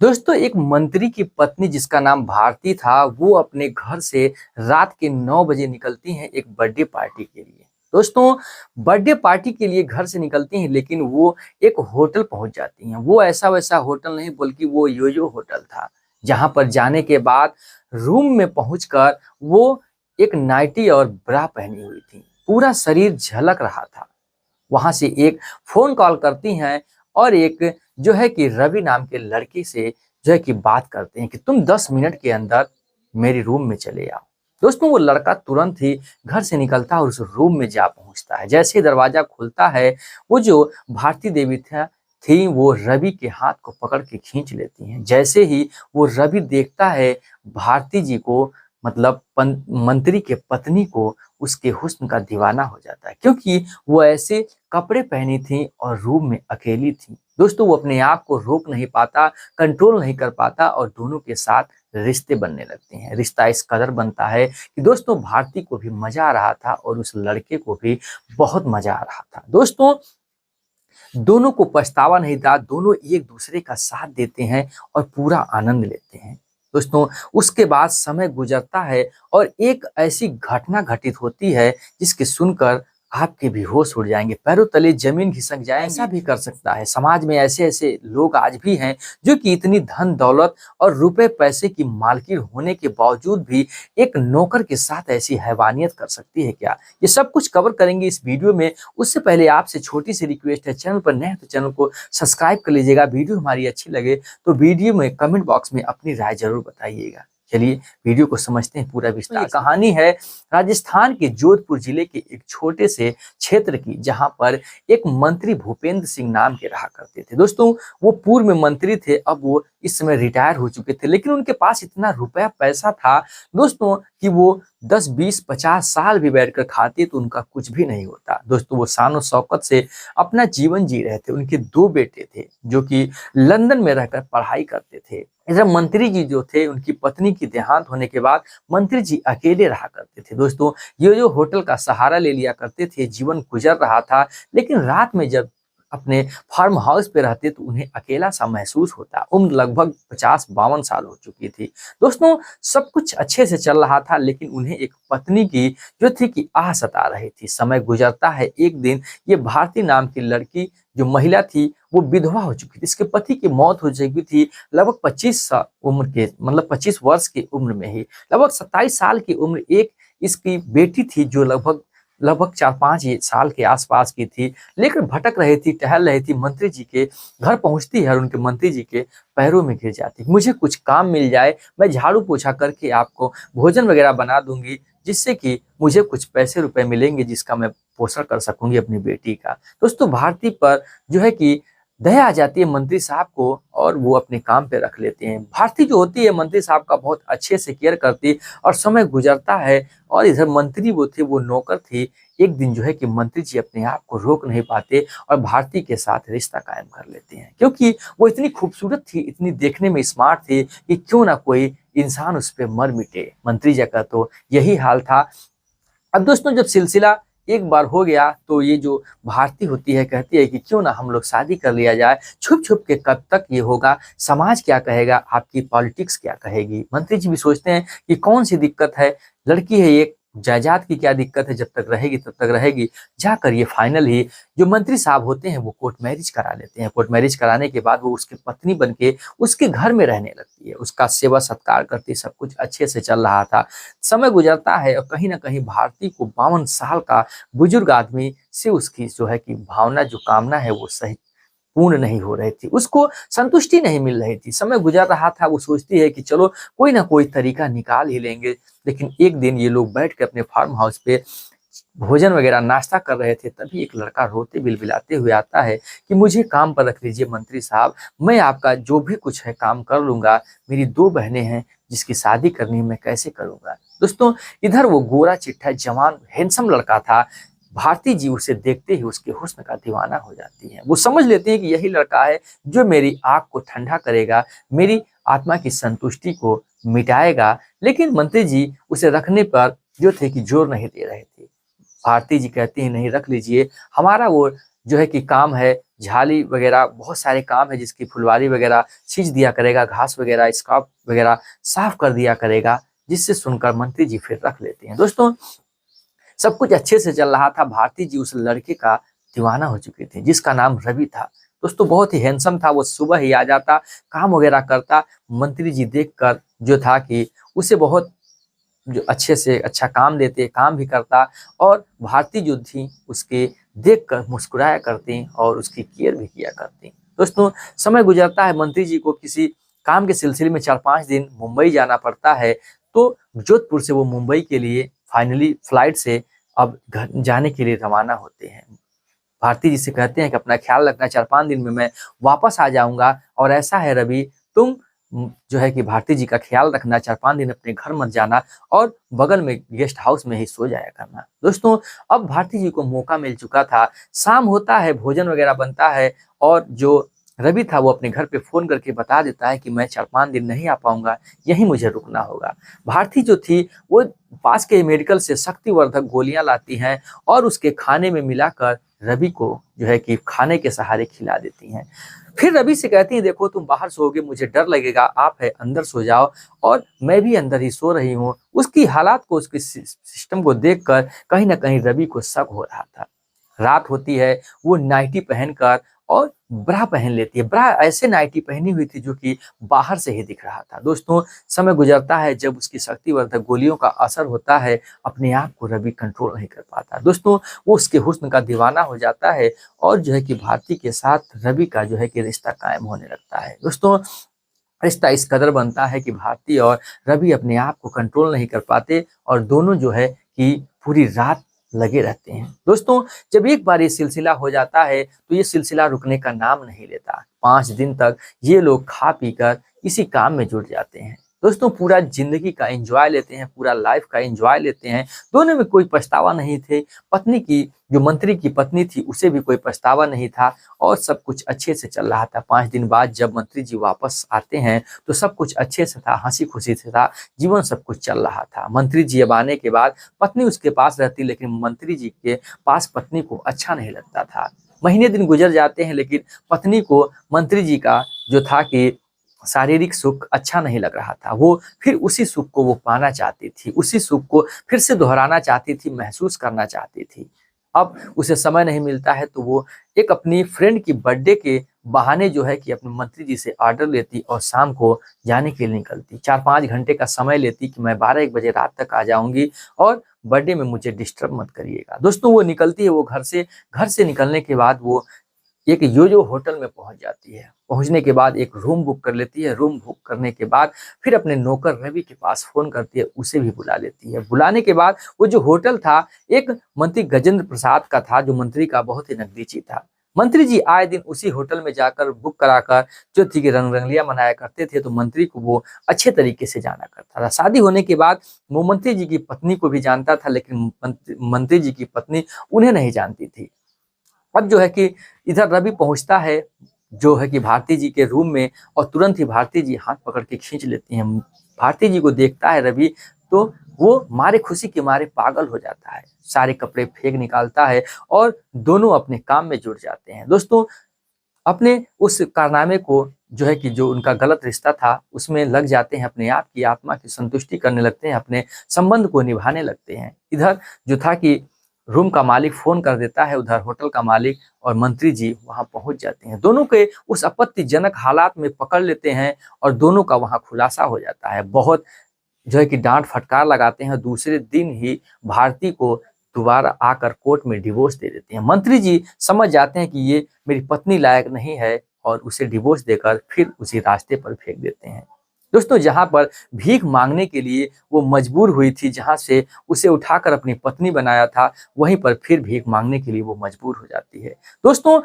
दोस्तों, एक मंत्री की पत्नी जिसका नाम भारती था, वो अपने घर से रात के 9 बजे निकलती हैं एक बर्थडे पार्टी के लिए। दोस्तों, बर्थडे पार्टी के लिए घर से निकलती हैं, लेकिन वो एक होटल पहुंच जाती हैं। वो ऐसा वैसा होटल नहीं, बल्कि वो योयो होटल था, जहां पर जाने के बाद रूम में पहुंचकर वो एक नाइटी और ब्रा पहनी हुई थी। पूरा शरीर झलक रहा था। वहां से एक फोन कॉल करती हैं और एक जो है कि रवि नाम के लड़के से जो है कि बात करते हैं कि तुम 10 मिनट के अंदर मेरी रूम में चले आओ। दोस्तों, वो लड़का तुरंत ही घर से निकलता है और उस रूम में जा पहुंचता है। जैसे ही दरवाजा खुलता है, वो जो भारती देवी थी वो रवि के हाथ को पकड़ के खींच लेती हैं। जैसे ही वो रवि देखता है भारती जी को, मतलब मंत्री के पत्नी को, उसके हुस्न का दीवाना हो जाता है, क्योंकि वो ऐसे कपड़े पहनी थी और रूम में अकेली थी। दोस्तों, वो अपने आप को रोक नहीं पाता, कंट्रोल नहीं कर पाता और दोनों के साथ रिश्ते बनने लगते हैं। रिश्ता इस कदर बनता है कि दोस्तों, भारती को भी मजा आ रहा था और उस लड़के को भी बहुत मजा आ रहा था। दोस्तों, दोनों को पछतावा नहीं था, दोनों एक दूसरे का साथ देते हैं और पूरा आनंद लेते हैं। दोस्तों, उसके बाद समय गुजरता है और एक ऐसी घटना घटित होती है जिसके सुनकर आपके भी होश उड़ जाएंगे, पैरों तले जमीन खिसक जाएंगे। ऐसा भी कर सकता है, समाज में ऐसे ऐसे लोग आज भी हैं जो कि इतनी धन दौलत और रुपए पैसे की मालकिन होने के बावजूद भी एक नौकर के साथ ऐसी हैवानियत कर सकती है क्या? ये सब कुछ कवर करेंगे इस वीडियो में। उससे पहले आपसे छोटी सी रिक्वेस्ट है, चैनल पर नए हैं तो चैनल को सब्सक्राइब कर लीजिएगा। वीडियो हमारी अच्छी लगे तो वीडियो में कमेंट बॉक्स में अपनी राय जरूर बताइएगा। चलिए वीडियो को समझते हैं पूरा विस्तार। ये कहानी है राजस्थान के जोधपुर जिले के एक छोटे से क्षेत्र की, जहां पर एक मंत्री भूपेंद्र सिंह नाम के रहा करते थे। दोस्तों, वो पूर्व में मंत्री थे, अब वो इस समय रिटायर हो चुके थे, लेकिन उनके पास इतना रुपया पैसा था दोस्तों कि वो 10, 20, 50 साल भी बैठकर खाते तो उनका कुछ भी नहीं होता। दोस्तों, वो शान शौकत से अपना जीवन जी रहे थे। उनके 2 बेटे थे जो कि लंदन में रहकर पढ़ाई करते थे। इधर मंत्री जी जो थे, उनकी पत्नी की देहांत होने के बाद मंत्री जी अकेले रहा करते थे। दोस्तों, ये जो होटल का सहारा ले लिया करते थे, जीवन गुजर रहा था, लेकिन रात में जब अपने फार्म हाउस पे रहते तो उन्हें अकेला सा महसूस होता। उम्र लगभग 50-52 साल हो चुकी थी। दोस्तों, सब कुछ अच्छे से चल रहा था, लेकिन उन्हें एक पत्नी की जो थी कि आह सता रही थी। समय गुजरता है, एक दिन ये भारती नाम की लड़की जो महिला थी वो विधवा हो चुकी थी। इसके पति की मौत हो चुकी थी लगभग 25 साल उम्र के, मतलब 25 वर्ष की उम्र में ही। लगभग 27 साल की उम्र एक इसकी बेटी थी जो लगभग लगभग 4-5 साल के आसपास की थी, लेकर भटक रही थी, टहल रही थी। मंत्री जी के घर पहुंचती है और उनके मंत्री जी के पैरों में गिर जाती। मुझे कुछ काम मिल जाए, मैं झाड़ू पोछा करके आपको भोजन वगैरह बना दूंगी, जिससे कि मुझे कुछ पैसे रुपए मिलेंगे, जिसका मैं पोषण कर सकूंगी अपनी बेटी का। दोस्तों, भारती पर जो है कि दया आ जाती है मंत्री साहब को और वो अपने काम पे रख लेते हैं। भारती जो होती है मंत्री साहब का बहुत अच्छे से केयर करती और समय गुजरता है। और इधर मंत्री वो थे, वो नौकर थी। एक दिन जो है कि मंत्री जी अपने आप को रोक नहीं पाते और भारती के साथ रिश्ता कायम कर लेते हैं, क्योंकि वो इतनी खूबसूरत थी, इतनी देखने में स्मार्ट थी कि क्यों ना कोई इंसान उस पर मर मिटे। मंत्री जी का तो यही हाल था। अब दोस्तों, जब सिलसिला एक बार हो गया तो ये जो भारती होती है कहती है कि क्यों ना हम लोग शादी कर लिया जाए। छुप छुप के कब तक ये होगा, समाज क्या कहेगा, आपकी पॉलिटिक्स क्या कहेगी। मंत्री जी भी सोचते हैं कि कौन सी दिक्कत है, लड़की है एक, जायदाद की क्या दिक्कत है, जब तक रहेगी तब तक रहेगी। जाकर ये फाइनल ही जो मंत्री साहब होते हैं वो कोर्ट मैरिज करा लेते हैं। कोर्ट मैरिज कराने के बाद वो उसकी पत्नी बन के उसके घर में रहने लगती है, उसका सेवा सत्कार करती, सब कुछ अच्छे से चल रहा था। समय गुजरता है और कहीं ना कहीं भारती को 52 साल का बुजुर्ग आदमी से उसकी जो है कि भावना, जो कामना है वो सही पूर्ण नहीं हो रही थी, उसको संतुष्टि नहीं मिल रही थी। समय गुजर रहा था, वो सोचती है कि चलो कोई ना कोई तरीका निकाल ही लेंगे। लेकिन एक दिन ये लोग बैठ के अपने फार्म हाउस पे भोजन वगैरह नाश्ता कर रहे थे, तभी एक लड़का रोते बिलबिलाते हुए आता है कि मुझे काम पर रख लीजिए मंत्री साहब, मैं आपका जो भी कुछ है काम कर लूंगा। मेरी 2 बहनें हैं जिसकी शादी करनी है, मैं कैसे करूंगा। दोस्तों, इधर वो गोरा चिट्ठा जवान हैंडसम लड़का था। भारती जी उसे देखते ही उसके हुस्न का दीवाना हो जाती है। वो समझ लेते हैं कि यही लड़का है जो मेरी आग को ठंडा करेगा, मेरी आत्मा की संतुष्टि को मिटाएगा। लेकिन मंत्री जी उसे रखने पर जो थे कि जोर नहीं दे रहे थे। भारती जी कहती है नहीं, रख लीजिए, हमारा वो जो है कि काम है, झाली वगैरह बहुत सारे काम है, जिसकी फुलवारी वगैरह सींच दिया करेगा, घास वगैरह स्कार्फ वगैरह साफ कर दिया करेगा, जिससे सुनकर मंत्री जी फिर रख लेते हैं। दोस्तों सब कुछ अच्छे से चल रहा था। भारती जी उस लड़के का दीवाना हो चुके थे जिसका नाम रवि था। दोस्तों बहुत ही हैंडसम था, वो सुबह ही आ जाता, काम वगैरह करता। मंत्री जी देखकर जो था कि उसे बहुत जो अच्छे से अच्छा काम देते, काम भी करता, और भारती जो थी उसके देखकर मुस्कुराया करती और उसकी केयर भी किया करती। दोस्तों समय गुजरता है, मंत्री जी को किसी काम के सिलसिले में 4-5 दिन मुंबई जाना पड़ता है। तो जोधपुर से वो मुंबई के लिए फाइनली फ्लाइट से अब घर जाने के लिए रवाना होते हैं। भारती जी से कहते हैं कि अपना ख्याल रखना, 4-5 दिन में मैं वापस आ जाऊंगा, और ऐसा है रवि, तुम जो है कि भारती जी का ख्याल रखना, 4-5 दिन अपने घर मत जाना और बगल में गेस्ट हाउस में ही सो जाया करना। दोस्तों अब भारती जी को मौका मिल चुका था, शाम होता है, भोजन वगैरह बनता है, और जो रवि था वो अपने घर पे फोन करके बता देता है कि मैं 4-5 दिन नहीं आ पाऊंगा, यहीं मुझे रुकना होगा। भारती जो थी वो पास के मेडिकल से शक्तिवर्धक गोलियां लाती हैं और उसके खाने में मिलाकर रवि को जो है कि खाने के सहारे खिला देती हैं। फिर रवि से कहती हैं, देखो तुम बाहर सोओगे, मुझे डर लगेगा, आप है अंदर सो जाओ, और मैं भी अंदर ही सो रही हूँ। उसकी हालात को, उसके सिस्टम को देखकर कहीं ना कहीं रवि को शक हो रहा था। रात होती है, वो नाइटी पहनकर और ब्रा पहन लेती है। ब्रा ऐसे नाइटी पहनी हुई थी जो कि बाहर से ही दिख रहा था। दोस्तों समय गुजरता है, जब उसकी शक्तिवर्धक गोलियों का असर होता है, अपने आप को रवि कंट्रोल नहीं कर पाता। दोस्तों वो उसके हुस्न का दीवाना हो जाता है, और जो है कि भारती के साथ रवि का जो है कि रिश्ता कायम होने लगता है। दोस्तों रिश्ता इस कदर बनता है कि भारती और रवि अपने आप को कंट्रोल नहीं कर पाते, और दोनों जो है कि पूरी रात लगे रहते हैं। दोस्तों जब एक बार ये सिलसिला हो जाता है तो ये सिलसिला रुकने का नाम नहीं लेता। 5 दिन तक ये लोग खा पी कर इसी काम में जुट जाते हैं। दोस्तों पूरा जिंदगी का एंजॉय लेते हैं, पूरा लाइफ का एंजॉय लेते हैं। दोनों में कोई पछतावा नहीं थे। पत्नी की, जो मंत्री की पत्नी थी, उसे भी कोई पछतावा नहीं था, और सब कुछ अच्छे से चल रहा था। 5 दिन बाद जब मंत्री जी वापस आते हैं तो सब कुछ अच्छे से था, हंसी खुशी से था, जीवन सब कुछ चल रहा था। मंत्री जी अब आने के बाद पत्नी उसके पास रहती, लेकिन मंत्री जी के पास पत्नी को अच्छा नहीं लगता था। महीने दिन गुजर जाते हैं, लेकिन पत्नी को मंत्री जी का जो था कि शारीरिक सुख अच्छा नहीं लग रहा था। वो फिर उसी सुख को वो पाना चाहती थी, उसी सुख को फिर से दोहराना चाहती थी, महसूस करना चाहती थी। अब उसे समय नहीं मिलता है, तो वो एक अपनी फ्रेंड की बर्थडे के बहाने जो है कि अपने मंत्री जी से ऑर्डर लेती और शाम को जाने के लिए निकलती। 4-5 घंटे का समय लेती कि मैं 12-1 बजे रात तक आ जाऊंगी, और बर्थडे में मुझे डिस्टर्ब मत करिएगा। दोस्तों वो निकलती है, वो घर से निकलने के बाद वो एक योयो होटल में पहुंच जाती है। पहुंचने के बाद एक रूम बुक कर लेती है। रूम बुक करने के बाद फिर अपने नौकर रवि के पास फोन करती है, उसे भी बुला लेती है। बुलाने के बाद वो जो होटल था एक मंत्री गजेंद्र प्रसाद का था, जो मंत्री का बहुत ही नजदीकी था। मंत्री जी आए दिन उसी होटल में जाकर बुक कराकर जो थी कि रंग रंगलियां मनाया करते थे, तो मंत्री को वो अच्छे तरीके से जाना करता था। शादी होने के बाद वो मंत्री जी की पत्नी को भी जानता था, लेकिन मंत्री जी की पत्नी उन्हें नहीं जानती थी। अब जो है कि इधर रवि पहुंचता है जो है कि भारती जी के रूम में, और तुरंत ही भारती जी हाथ पकड़ के खींच लेती हैं। भारती जी को देखता है रवि, तो वो मारे खुशी के मारे पागल हो जाता है, सारे कपड़े फेंक निकालता है, और दोनों अपने काम में जुट जाते हैं। दोस्तों अपने उस कारनामे को जो है कि जो उनका गलत रिश्ता था उसमें लग जाते हैं, अपने आप की आत्मा की संतुष्टि करने लगते हैं, अपने संबंध को निभाने लगते हैं। इधर जो था कि रूम का मालिक फोन कर देता है, उधर होटल का मालिक और मंत्री जी वहां पहुंच जाते हैं। दोनों के उस आपत्तिजनक हालात में पकड़ लेते हैं, और दोनों का वहां खुलासा हो जाता है। बहुत जो है कि डांट फटकार लगाते हैं। दूसरे दिन ही भारती को दोबारा आकर कोर्ट में डिवोर्स दे देते हैं। मंत्री जी समझ जाते हैं कि ये मेरी पत्नी लायक नहीं है, और उसे डिवोर्स देकर फिर उसी रास्ते पर फेंक देते हैं। दोस्तों जहां पर भीख मांगने के लिए वो मजबूर हुई थी, जहां से उसे उठाकर अपनी पत्नी बनाया था, वहीं पर फिर भीख मांगने के लिए वो मजबूर हो जाती है। दोस्तों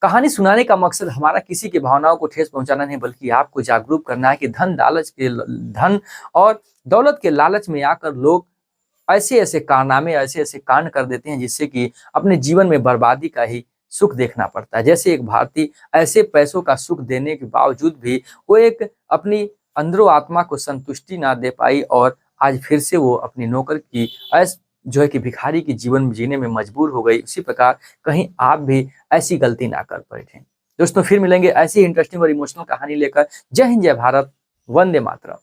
कहानी सुनाने का मकसद हमारा किसी की भावनाओं को ठेस पहुंचाना नहीं, बल्कि आपको जागरूक करना है कि धन और दौलत के लालच में आकर लोग ऐसे ऐसे कारनामे, ऐसे ऐसे कांड कर देते हैं, जिससे कि अपने जीवन में बर्बादी का ही सुख देखना पड़ता है। जैसे एक भारतीय ऐसे पैसों का सुख देने के बावजूद भी वो एक अपनी अंदरो आत्मा को संतुष्टि ना दे पाई, और आज फिर से वो अपनी नौकर की जो है कि भिखारी की जीवन जीने में मजबूर हो गई, उसी प्रकार कहीं आप भी ऐसी गलती ना कर बैठें। दोस्तों फिर मिलेंगे ऐसी इंटरेस्टिंग और इमोशनल कहानी लेकर। जय हिंद, जय भारत, वंदे मातरम।